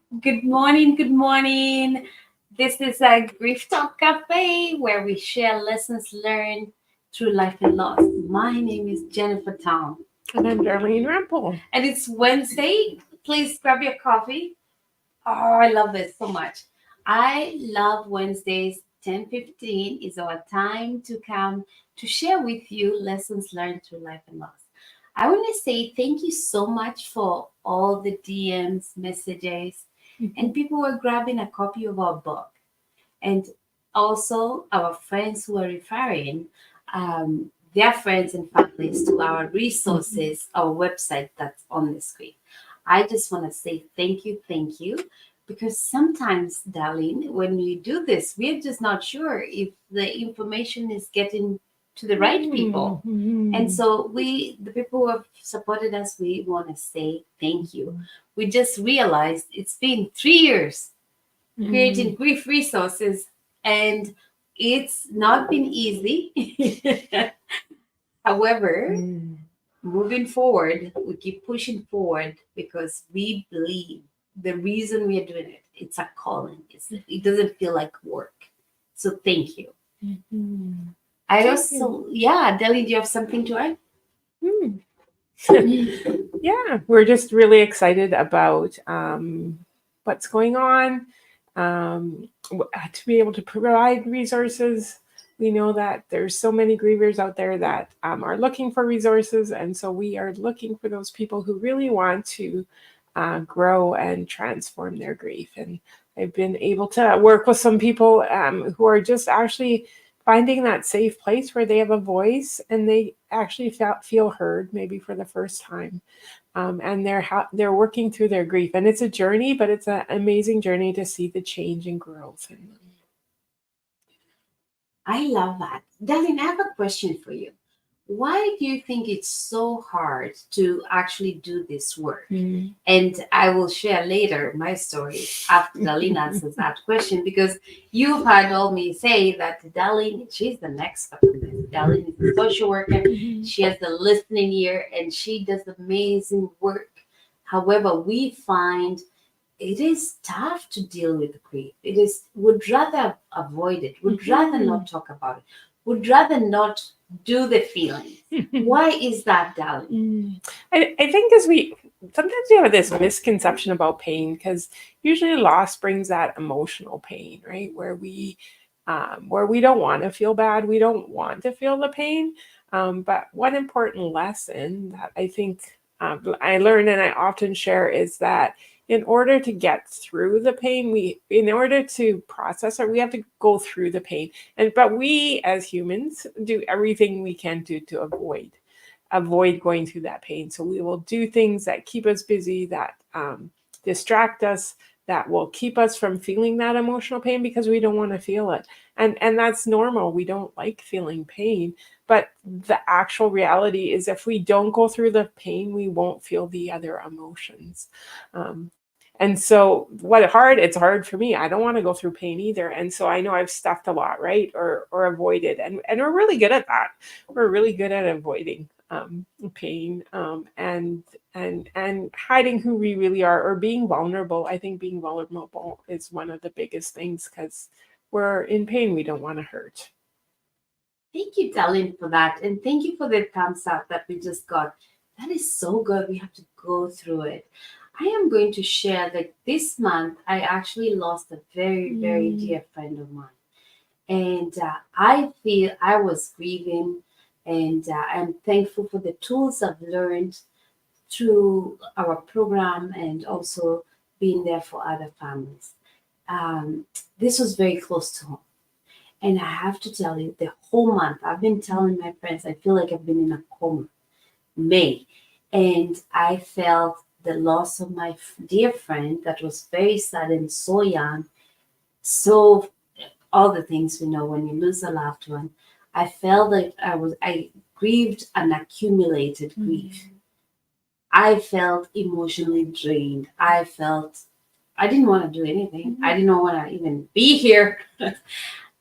Good morning, good morning. This is a Grief Talk Cafe where we share lessons learned through life and loss. My name is Jennifer Town, And I'm Darlene Rample. and it's Wednesday. Please grab your coffee. Oh, I love this so much. I love Wednesdays. 10:15 is our time to come to share with you lessons learned through life and loss. I want to say thank you so much for all the DMs, messages, and people were grabbing a copy of our book. And also our friends who are referring their friends and families to our resources, our website that's on the screen. I just want to say thank you, because sometimes, Darlene, when we do this, we're just not sure if the information is getting to the right people. And so the people who have supported us, we want to say thank you. We just realized it's been 3 years creating grief resources, and it's not been easy. However, moving forward, we keep pushing forward because we believe the reason we are doing it, it's a calling. It doesn't feel like work. So thank you. I also, yeah, Deli, do you have something to add? Mm. Yeah, we're just really excited about what's going on, to be able to provide resources. We know that there's so many grievers out there that are looking for resources, and so we are looking for those people who really want to grow and transform their grief. And I've been able to work with some people who are just actually finding that safe place where they have a voice and they actually feel heard, maybe for the first time, and they're working through their grief. And it's a journey, but it's an amazing journey to see the change and growth. I love that. Darlene, I have a question for you. Why do you think it's so hard to actually do this work? And I will share later my story after Darlene answers that question, because you've heard all me say that Darlene, she's the next for this. Darlene is a social worker. She has the listening ear and she does amazing work. However, we find it is tough to deal with grief. It is, would rather avoid it, would rather not talk about it, would rather not do the feelings. Why is that, darling? I think as we sometimes we have this misconception about pain because usually loss brings that emotional pain, right? Where we don't want to feel bad, we don't want to feel the pain. But one important lesson that I think I learned and I often share is that in order to get through the pain, in order to process it, we have to go through the pain. But we as humans do everything we can do to avoid going through that pain. So we will do things that keep us busy, that distract us, that will keep us from feeling that emotional pain because we don't want to feel it. And that's normal. We don't like feeling pain. But the actual reality is if we don't go through the pain, we won't feel the other emotions. And so it's hard for me. I don't want to go through pain either. And so I know I've stuffed a lot, right? Or avoided. And we're really good at that. We're really good at avoiding pain, and hiding who we really are, or being vulnerable. I think being vulnerable is one of the biggest things because we're in pain. We don't want to hurt. Thank you, Darlene, for that. And thank you for the thumbs up that we just got. That is so good. We have to go through it. I am going to share that this month I actually lost a very dear friend of mine. And I feel I was grieving, and I'm thankful for the tools I've learned through our program and also being there for other families. Um, this was very close to home. And I have to tell you, the whole month, I've been telling my friends, I feel like I've been in a coma, May. And I felt the loss of my dear friend that was very sudden, so young, so all the things we know when you lose a loved one. I felt like I grieved an accumulated grief. I felt emotionally drained. I didn't want to do anything. I didn't want to even be here.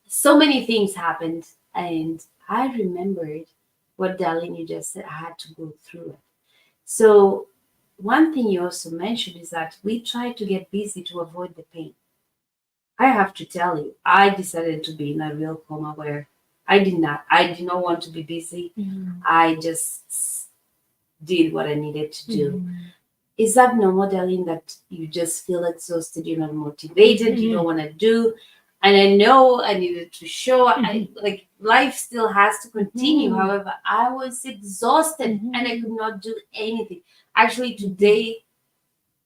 So many things happened, and I remembered what, Darlene, you just said. I had to go through it. So one thing you also mentioned is that we try to get busy to avoid the pain. I have to tell you, I decided to be in a real coma where I did not want to be busy. Mhm. I just did what I needed to do. Mhm. Is that normal, Darlene, that you just feel exhausted, you're not motivated, you don't Mhm. want to do? And I know I needed to show, I Mhm. like life still has to continue. Mhm. However, I was exhausted and I Mhm. could not do anything. Actually, Mhm. today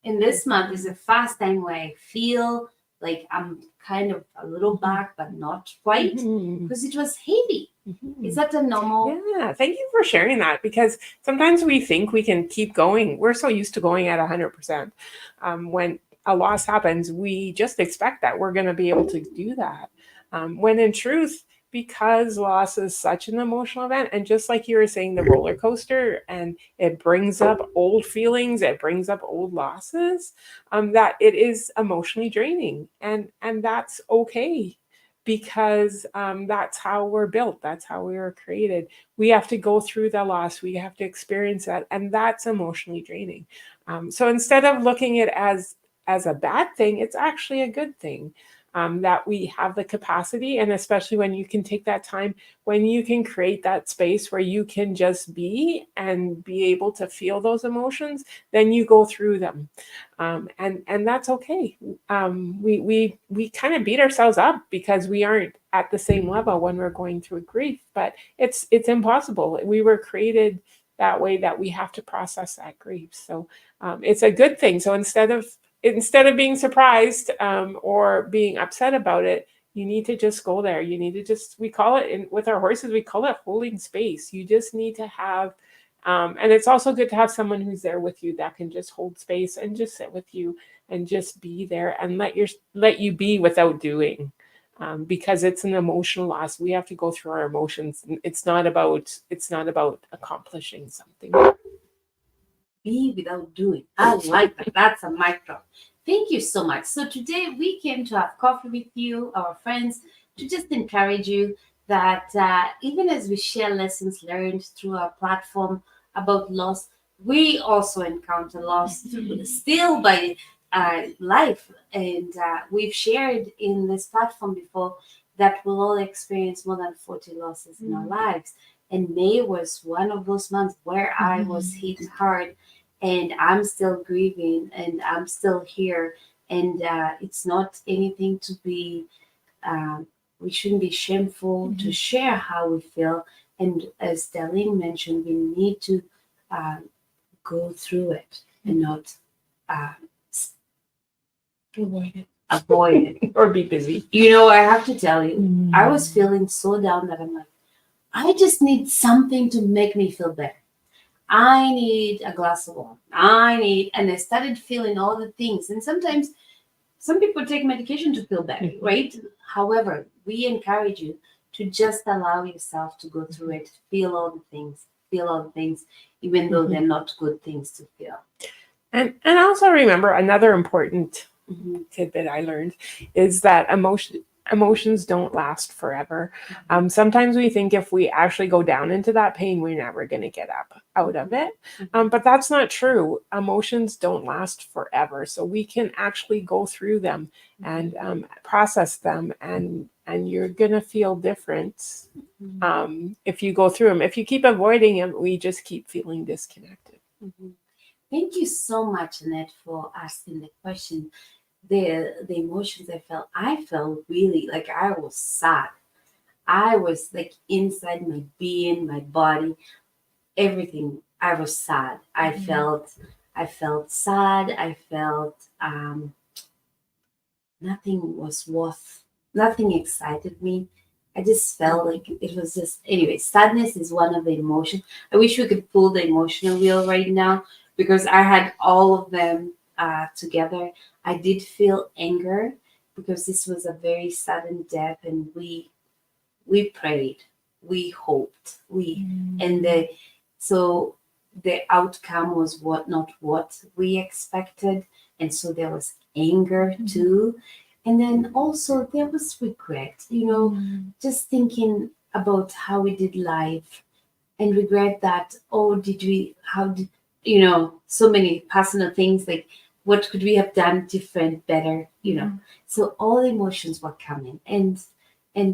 in this month is a fast time where I feel like I'm kind of a little Mhm. back, but not quite Mhm. because it was heavy. Is Mhm. that a normal? Yeah, thank you for sharing that because sometimes we think we can keep going. We're so used to going at 100%. When a loss happens, we just expect that we're going to be able to do that. When in truth, because loss is such an emotional event, and just like you were saying, the roller coaster, and it brings up old feelings, it brings up old losses, that it is emotionally draining, and that's okay because that's how we're built. That's how we were created. We have to go through the loss. We have to experience that, and that's emotionally draining. So instead of looking at it as a bad thing, it's actually a good thing that we have the capacity, and especially when you can take that time, when you can create that space where you can just be and be able to feel those emotions, then you go through them, and that's okay. We kind of beat ourselves up because we aren't at the same level when we're going through grief, but it's impossible. We were created that way, that we have to process that grief. So it's a good thing. So instead of being surprised or being upset about it, you need to just go there. You need to just, we call it with our horses, we call it holding space. You just need to have and it's also good to have someone who's there with you that can just hold space and just sit with you and just be there and let you be without doing. Because it's an emotional loss. We have to go through our emotions. It's not about accomplishing something. Be without doing. I like that. That's a mic drop. Thank you so much. So today we came to have coffee with you, our friends, to just encourage you that even as we share lessons learned through our platform about loss, we also encounter loss still by life. And we've shared in this platform before that we'll all experience more than 40 losses in our lives. And May was one of those months where I was hit hard and I'm still grieving and I'm still here. And it's not anything to be, um, we shouldn't be shameful to Mhm. share how we feel. And as Darlene mentioned, we need to uh, go through it and not uh, s- Avoid it. avoid it. Or be busy. You know, I have to tell you, I Mm. was feeling so down that I'm like, I just need something to make me feel better. I need a glass of water. And I started feeling all the things. And sometimes some people take medication to feel better, Mhm. right? However, we encourage you to just allow yourself to go through it, feel all the things, even though they're Mhm. not good things to feel. And also remember another important Mhm, tidbit I learned is that emotions don't last forever. Sometimes we think if we actually go down into that pain, we're never going to get up out of it. But that's not true. Emotions don't last forever, so we can actually go through them and process them, and you're going to feel different mhm, if you go through them. If you keep avoiding them, we just keep feeling disconnected. mhm. Thank you so much, Annette, for asking the question. The emotions I felt really like I was sad. I was like inside my being, my body, everything. I was sad. I felt sad. I felt nothing was worth nothing excited me. I just felt like it was just anyway, sadness is one of the emotions. I wish we could pull the emotional wheel right now because I had all of them together. I did feel anger because this was a very sudden death and we prayed, we hoped, we and the so the outcome was what not what we expected, and so there was anger too, and then also there was regret. You know, just thinking about how we did life and regret that. Oh, did we? How did? so many personal things like what could we have done different, better. So all emotions were coming, and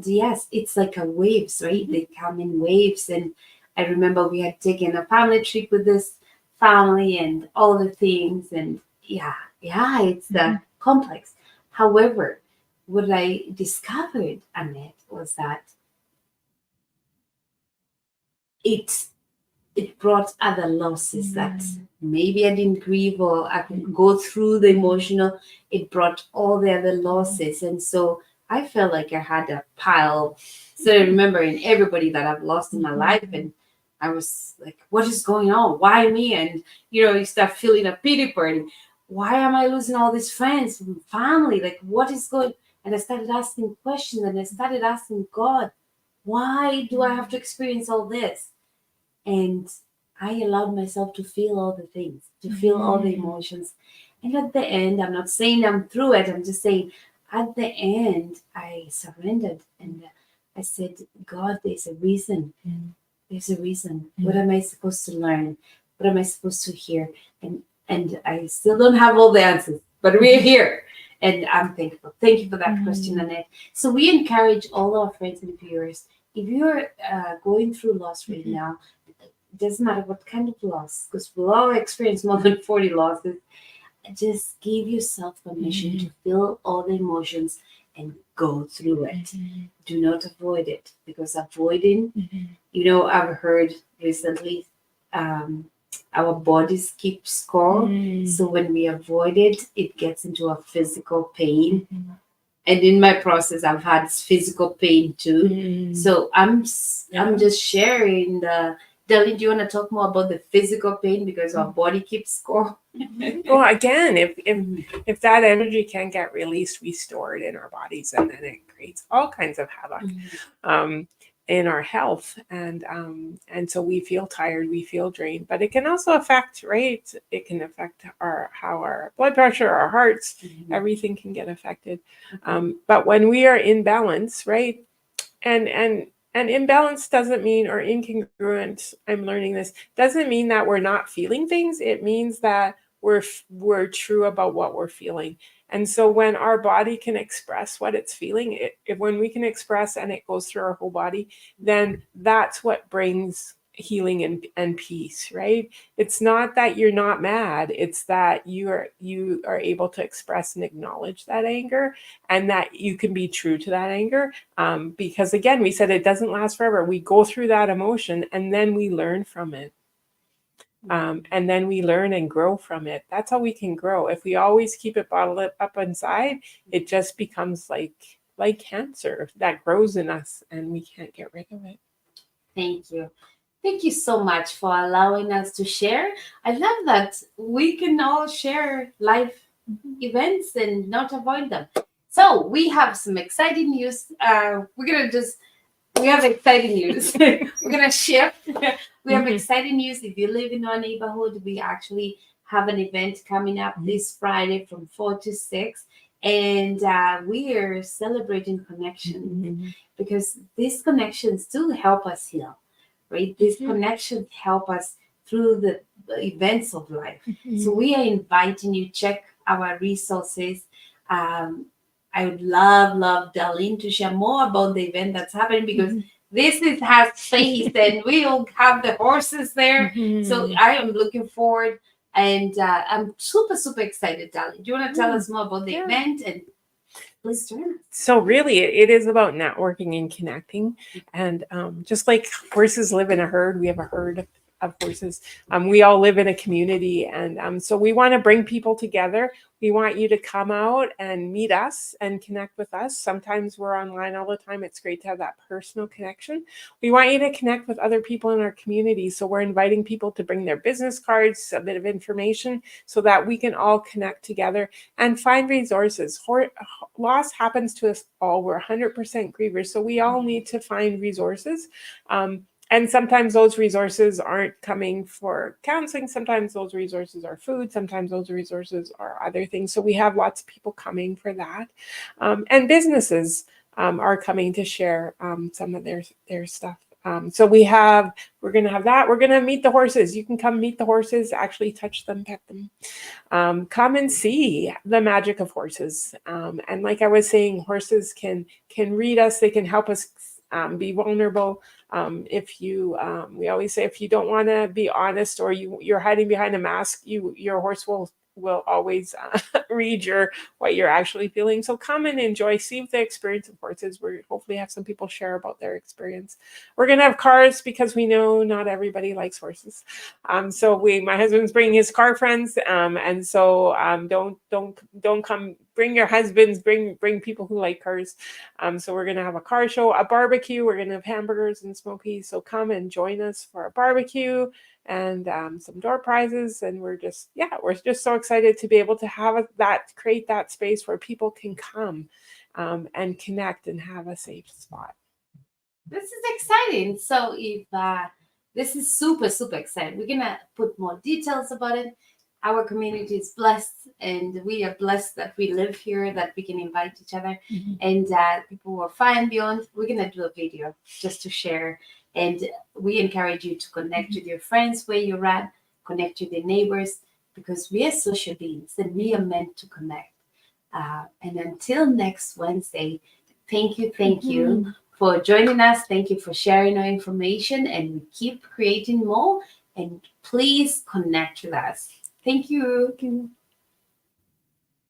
yes, it's like a waves, right? They come in waves. And I remember we had taken a family trip with this family and all the things, and yeah, it's the complex. However, what I discovered, Annette, was that it it brought other losses that maybe I didn't grieve or I could go through the emotional. It brought all the other losses. And so I felt like I had a pile. So remembering everybody that I've lost in my life. And I was like, what is going on? Why me? And, you start feeling a pity party. Why am I losing all these friends, family? Like, what is going? And I started asking questions and I started asking God, why do I have to experience all this? And I allowed myself to feel all the things, to feel all the emotions. And at the end, I'm not saying I'm through it, I'm just saying at the end, I surrendered and I said, God, there's a reason. There's a reason. What am I supposed to learn? What am I supposed to hear? And I still don't have all the answers, but we're here. And I'm thankful. Thank you for that question, Annette. So we encourage all our friends and viewers, if you're going through loss right now, it doesn't matter what kind of loss, because we'll all experience more than 40 losses. Just give yourself permission to feel all the emotions and go through it. Do not avoid it, because avoiding, I've heard recently, um, our bodies keep score. So when we avoid it, it gets into a physical pain. And in my process, I've had physical pain too. So I'm just sharing the. Delhi, do you want to talk more about the physical pain because our body keeps score? Well, again, if that energy can get released, we store it in our bodies, and then it creates all kinds of havoc um, in our health, and so we feel tired, we feel drained. But it can also affect, right? It can affect our blood pressure, our hearts. Everything can get affected. But when we are in balance, right? And imbalance doesn't mean, or incongruent, I'm learning this, doesn't mean that we're not feeling things. It means that we're true about what we're feeling. And so when our body can express what it's feeling, when we can express and it goes through our whole body, then that's what brings healing and peace, right? It's not that you're not mad, it's that you are able to express and acknowledge that anger, and that you can be true to that anger, because again, we said it doesn't last forever. We go through that emotion and then we learn from it. And then we learn and grow from it. That's how we can grow. If we always keep it bottled up inside, it just becomes like cancer that grows in us and we can't get rid of it. Thank you. Thank you so much for allowing us to share. I love that we can all share life events and not avoid them. So we have some exciting news. We have exciting news. We're gonna shift. We have exciting news. If you live in our neighborhood, we actually have an event coming up this Friday from 4 to 6, and we are celebrating connection because these connections do help us heal, right? These connections help us through the events of life. So we are inviting you, check our resources. Um, I would love Darlene to share more about the event that's happening, because has space and we'll have the horses there. So I am looking forward, and I'm super excited. Darlene, do you want to tell us more about the event? And please join us. So really, it is about networking and connecting, and just like horses live in a herd, we have a herd of horses. We all live in a community, and so we want to bring people together. We want you to come out and meet us and connect with us. Sometimes we're online all the time. It's great to have that personal connection. We want you to connect with other people in our community. So we're inviting people to bring their business cards, a bit of information, so that we can all connect together and find resources. Loss happens to us all. We're 100% grievers, so we all need to find resources. And sometimes those resources aren't coming for counseling. Sometimes those resources are food. Sometimes those resources are other things. So we have lots of people coming for that. And businesses are coming to share some of their stuff So we're going to have that. We're going to meet the horses. You can come meet the horses, actually touch them, pet them. Come and see the magic of horses. And like I was saying, horses can read us. They can help us be vulnerable. We always say, if you don't want to be honest, or you're hiding behind a mask, your horse will always read what you're actually feeling. So come and enjoy, see the experience of horses. We hopefully have some people share about their experience. We're gonna have cars because we know not everybody likes horses. So my husband's bringing his car friends, and so don't come. Bring your husbands. Bring people who like cars. So we're gonna have a car show, a barbecue. We're gonna have hamburgers and smokies. So come and join us for a barbecue and some door prizes. And we're just so excited to be able to create that space where people can come and connect and have a safe spot. This is exciting. So if this is super, super exciting. We're gonna put more details about it. Our community is blessed, and we are blessed that we live here, that we can invite each other, and people who are far and beyond. We're gonna do a video just to share, and we encourage you to connect with your friends where you're at, connect with your neighbors, because we are social beings and we are meant to connect. And until next Wednesday, thank you for joining us. Thank you for sharing our information, and we keep creating more. And please connect with us. Thank you.